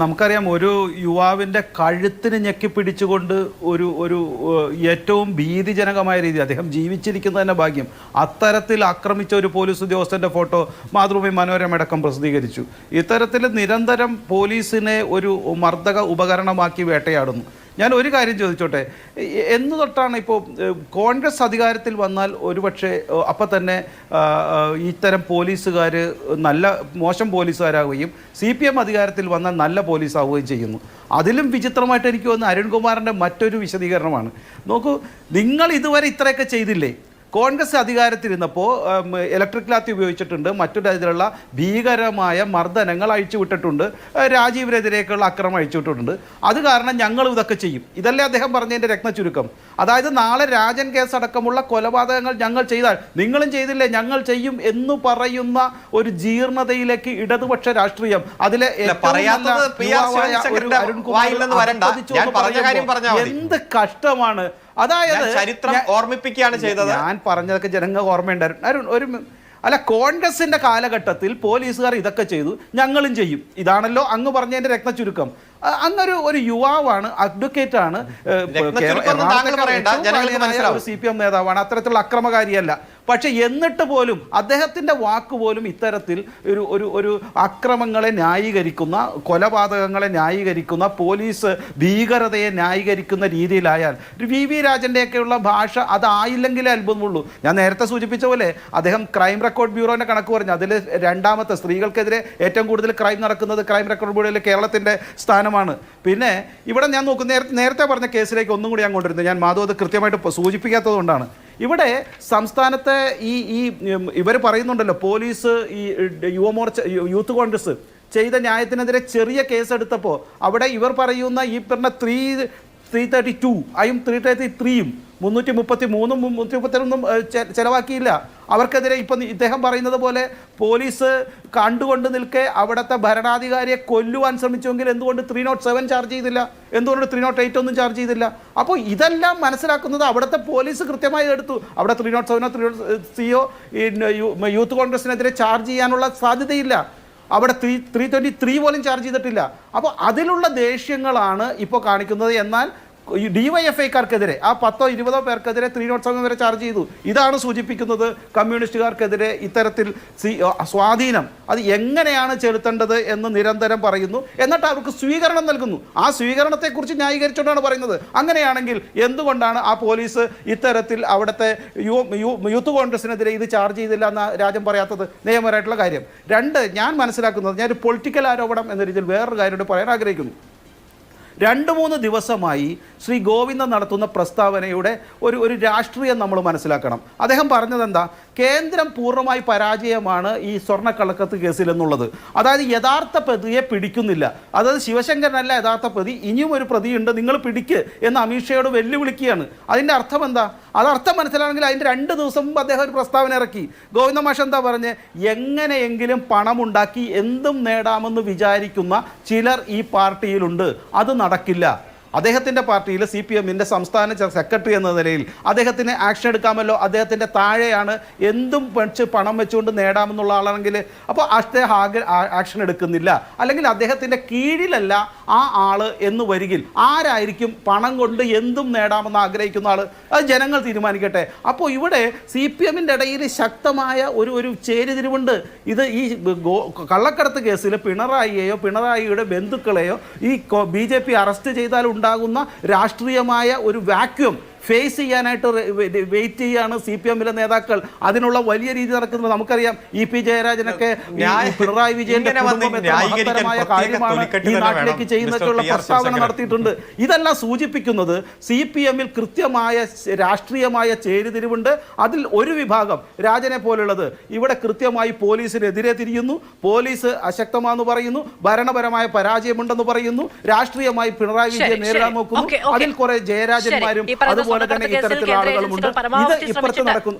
നമുക്കറിയാം ഒരു യുവാവിൻ്റെ കഴുത്തിന് ഞെക്കിപ്പിടിച്ചുകൊണ്ട് ഒരു ഏറ്റവും ഭീതിജനകമായ രീതി അദ്ദേഹം ജീവിച്ചിരിക്കുന്നതിൻ്റെ ഭാഗ്യം അത്തരത്തിൽ ആക്രമിച്ച ഒരു പോലീസ് ഉദ്യോഗസ്ഥൻ്റെ ഫോട്ടോ മാതൃഭൂമി മനോരമയടക്കം പ്രസിദ്ധീകരിച്ചു. ഇത്തരത്തിൽ നിരന്തരം പോലീസിനെ ഒരു മർദ്ദക ഉപകരണമാക്കി വേട്ടയാടുന്നു. ഞാൻ ഒരു കാര്യം ചോദിച്ചോട്ടെ, എന്ന് തൊട്ടാണ് ഇപ്പോൾ കോൺഗ്രസ് അധികാരത്തിൽ വന്നാൽ ഒരുപക്ഷെ അപ്പം തന്നെ ഇത്തരം പോലീസുകാർ മോശം പോലീസുകാരാവുകയും CPM അധികാരത്തിൽ വന്നാൽ നല്ല പോലീസാവുകയും ചെയ്യുന്നു. അതിലും വിചിത്രമായിട്ട് എനിക്ക് തോന്നുന്നത് അരുൺകുമാറിൻ്റെ മറ്റൊരു വിശദീകരണമാണ്. നോക്കൂ, നിങ്ങൾ ഇതുവരെ ഇത്രയൊക്കെ ചെയ്തില്ലേ? കോൺഗ്രസ് അധികാരത്തിരുന്നപ്പോൾ ഇലക്ട്രിക് ലാത്തി ഉപയോഗിച്ചിട്ടുണ്ട്, മറ്റു തരത്തിലുള്ള ഭീകരമായ മർദ്ദനങ്ങൾ അഴിച്ചുവിട്ടിട്ടുണ്ട്, രാജീവിനെതിരേക്കുള്ള അക്രമം അഴിച്ചുവിട്ടിട്ടുണ്ട്. അത് കാരണം ഞങ്ങൾ ഇതൊക്കെ ചെയ്യും. ഇതല്ലേ അദ്ദേഹം പറഞ്ഞതിൻ്റെ രത്നചുരുക്കം. അതായത് നാളെ രാജൻ കേസ് അടക്കമുള്ള കൊലപാതകങ്ങൾ ഞങ്ങൾ ചെയ്താൽ നിങ്ങളും ചെയ്തില്ലേ, ഞങ്ങൾ ചെയ്യും എന്ന് പറയുന്ന ഒരു ജീർണതയിലേക്ക് ഇടതുപക്ഷ രാഷ്ട്രീയം അതിലെ എന്ത് കഷ്ടമാണ്. അതായത് ചരിത്രം ഓർമ്മിപ്പിക്കുകയാണ് ചെയ്തത്. ഞാൻ പറഞ്ഞതൊക്കെ ജനങ്ങൾക്ക് ഓർമ്മയുണ്ടായിരുന്നു. അല്ല, കോൺഗ്രസിന്റെ കാലഘട്ടത്തിൽ പോലീസുകാർ ഇതൊക്കെ ചെയ്തു, ഞങ്ങളും ചെയ്യും. ഇതാണല്ലോ അങ്ങ് പറഞ്ഞതിന്റെ രത്നചുരുക്കം. അങ്ങൊരു യുവാവാണ്, അഡ്വക്കേറ്റ് ആണ്, CPM നേതാവാണ്, അത്തരത്തിലുള്ള അക്രമകാരിയല്ല. പക്ഷെ എന്നിട്ട് പോലും അദ്ദേഹത്തിൻ്റെ വാക്ക് പോലും ഇത്തരത്തിൽ ഒരു അക്രമങ്ങളെ ന്യായീകരിക്കുന്ന, കൊലപാതകങ്ങളെ ന്യായീകരിക്കുന്ന, പോലീസ് ഭീകരതയെ ന്യായീകരിക്കുന്ന രീതിയിലായാൽ VV രാജൻ്റെയൊക്കെയുള്ള ഭാഷ അതായില്ലെങ്കിലേ അത്ഭുതമുള്ളൂ. ഞാൻ നേരത്തെ സൂചിപ്പിച്ച പോലെ അദ്ദേഹം ക്രൈം റെക്കോർഡ് ബ്യൂറോൻ്റെ കണക്ക് പറഞ്ഞു, അതിൽ രണ്ടാമത്തെ സ്ത്രീകൾക്കെതിരെ ഏറ്റവും കൂടുതൽ ക്രൈം നടക്കുന്നത് ക്രൈം റെക്കോർഡ് ബ്യൂറോയിൽ കേരളത്തിൻ്റെ സ്ഥാനമാണ്. പിന്നെ ഇവിടെ ഞാൻ നോക്കുന്ന നേരത്തെ പറഞ്ഞ കേസിലേക്ക് ഒന്നും കൂടി ഞാൻ കൊണ്ടുവരുന്നത്, ഞാൻ മാധവ് അത് കൃത്യമായിട്ട് സൂചിപ്പിക്കാത്തത് കൊണ്ടാണ്. ഇവിടെ സംസ്ഥാനത്തെ ഇവർ പറയുന്നുണ്ടല്ലോ, പോലീസ് യൂത്ത് കോൺഗ്രസ് ചെയ്ത ന്യായത്തിനെതിരെ ചെറിയ കേസെടുത്തപ്പോൾ അവിടെ ഇവർ പറയുന്ന ഈ പറഞ്ഞ 332 ആയും 333യും 333ഉം 332 ചെലവാക്കിയില്ല. അവർക്കെതിരെ ഇപ്പം ഇദ്ദേഹം പറയുന്നത് പോലെ പോലീസ് കണ്ടുകൊണ്ട് നിൽക്കെ അവിടുത്തെ ഭരണാധികാരിയെ കൊല്ലുവാൻ ശ്രമിച്ചുവെങ്കിൽ എന്തുകൊണ്ട് 307 ചാർജ് ചെയ്തില്ല? എന്തുകൊണ്ട് 308 ഒന്നും ചാർജ് ചെയ്തില്ല? അപ്പോൾ ഇതെല്ലാം മനസ്സിലാക്കുന്നത് അവിടുത്തെ പോലീസ് കൃത്യമായി എടുത്തു. അവിടെ 307 303 യൂത്ത് കോൺഗ്രസിനെതിരെ ചാർജ് ചെയ്യാനുള്ള സാധ്യതയില്ല. അവിടെ 323 പോലും ചാർജ് ചെയ്തിട്ടില്ല. അപ്പോൾ അതിലുള്ള ദേഷ്യങ്ങളാണ് ഇപ്പോൾ കാണിക്കുന്നത്. എന്നാൽ DYFIക്കാർക്കെതിരെ ആ 10 20 പേർക്കെതിരെ 307 വരെ ചാർജ് ചെയ്തു. ഇതാണ് സൂചിപ്പിക്കുന്നത് കമ്മ്യൂണിസ്റ്റുകാർക്കെതിരെ ഇത്തരത്തിൽ സ്വാധീനം അത് എങ്ങനെയാണ് ചെലുത്തേണ്ടത് എന്ന് നിരന്തരം പറയുന്നു. എന്നിട്ട് അവർക്ക് സ്വീകരണം നൽകുന്നു. ആ സ്വീകരണത്തെക്കുറിച്ച് ന്യായീകരിച്ചുകൊണ്ടാണ് പറയുന്നത്. അങ്ങനെയാണെങ്കിൽ എന്തുകൊണ്ടാണ് ആ പോലീസ് ഇത്തരത്തിൽ അവിടുത്തെ യൂത്ത് കോൺഗ്രസിനെതിരെ ഇത് ചാർജ് ചെയ്തില്ല എന്ന് രാജ്യം പറയാത്തത്? നിയമപരമായിട്ടുള്ള കാര്യം. രണ്ട്, ഞാൻ മനസ്സിലാക്കുന്നത്, ഞാനൊരു പൊളിറ്റിക്കൽ ആരോപണം എന്ന രീതിയിൽ വേറൊരു കാര്യം പറയാൻ ആഗ്രഹിക്കുന്നു. 2-3 ദിവസമായി ശ്രീ ഗോവിന്ദൻ നടത്തുന്ന പ്രസ്താവനയുടെ ഒരു രാഷ്ട്രീയം നമ്മൾ മനസ്സിലാക്കണം. അദ്ദേഹം പറഞ്ഞത് എന്താ? കേന്ദ്രം പൂർണ്ണമായി പരാജയമാണ് ഈ സ്വർണ്ണക്കള്ളക്കത്ത് കേസിൽ എന്നുള്ളത്. അതായത് യഥാർത്ഥ പ്രതിയെ പിടിക്കുന്നില്ല. അതായത് ശിവശങ്കരനല്ല യഥാർത്ഥ പ്രതി, ഇനിയും ഒരു പ്രതിയുണ്ട്, നിങ്ങൾ പിടിക്ക് എന്ന് അമിത്ഷയോട് വെല്ലുവിളിക്കുകയാണ്. അതിൻ്റെ അർത്ഥം എന്താ? അതർത്ഥം മനസ്സിലാണെങ്കിൽ അതിൻ്റെ 2 ദിവസം മുമ്പ് അദ്ദേഹം ഒരു പ്രസ്താവന ഇറക്കി. ഗോവിന്ദ മാഷ് എന്താ പറഞ്ഞ്? എങ്ങനെയെങ്കിലും പണമുണ്ടാക്കി എന്തും നേടാമെന്ന് വിചാരിക്കുന്ന ചിലർ ഈ പാർട്ടിയിലുണ്ട്, അത് നടക്കില്ല. അദ്ദേഹത്തിൻ്റെ പാർട്ടിയിൽ CPMൻ്റെ സംസ്ഥാന സെക്രട്ടറി എന്ന നിലയിൽ അദ്ദേഹത്തിന് ആക്ഷൻ എടുക്കാമല്ലോ. അദ്ദേഹത്തിൻ്റെ താഴെയാണ്, എന്തും പണം വെച്ചുകൊണ്ട് നേടാമെന്നുള്ള ആളാണെങ്കിൽ അപ്പോൾ അദ്ദേഹം ആക്ഷൻ എടുക്കുന്നില്ല, അല്ലെങ്കിൽ അദ്ദേഹത്തിൻ്റെ കീഴിലല്ല ആ ആള് എന്ന് വരികിൽ ആരായിരിക്കും പണം കൊണ്ട് എന്തും നേടാമെന്ന് ആഗ്രഹിക്കുന്ന ആൾ? അത് ജനങ്ങൾ തീരുമാനിക്കട്ടെ. അപ്പോൾ ഇവിടെ CPMൻ്റെ ഇടയിൽ ശക്തമായ ഒരു ചേരിതിരിവുണ്ട്. ഇത് ഈ കള്ളക്കടത്ത് കേസിൽ പിണറായിയെയോ പിണറായിയുടെ ബന്ധുക്കളെയോ ഈ BJP അറസ്റ്റ് ചെയ്താൽ ഉണ്ടാകുന്ന രാഷ്ട്രീയമായ ഒരു വാക്യൂം ഫേസ് ചെയ്യാനായിട്ട് വെയിറ്റ് ചെയ്യാണ് CPMലെ നേതാക്കൾ. അതിനുള്ള വലിയ രീതി നടക്കുന്നത് നമുക്കറിയാം. EP ജയരാജനൊക്കെ പിണറായി വിജയന്റെ മഹത്തരമായ കാര്യമാണ് ഈ നാട്ടിലേക്ക് ചെയ്യുന്നതൊക്കെയുള്ള പ്രസ്താവന നടത്തിയിട്ടുണ്ട്. ഇതെല്ലാം സൂചിപ്പിക്കുന്നത് CPMൽ കൃത്യമായ രാഷ്ട്രീയമായ ചേരിതിരിവുണ്ട്. അതിൽ ഒരു വിഭാഗം, രാജനെ പോലുള്ളത്, ഇവിടെ കൃത്യമായി പോലീസിനെതിരെ തിരിയുന്നു, പോലീസ് അശക്തമാണെന്ന് പറയുന്നു, ഭരണപരമായ പരാജയമുണ്ടെന്ന് പറയുന്നു, രാഷ്ട്രീയമായി പിണറായി വിജയൻ നേരിടാൻ നോക്കുന്നു. അതിൽ കുറെ ജയരാജന്മാരും അതുപോലെ തന്നെ ഇത്തരത്തിലുള്ള ആളുകളുമുണ്ട്. ഇത് ഇപ്പുറത്ത് നടക്കുന്നു.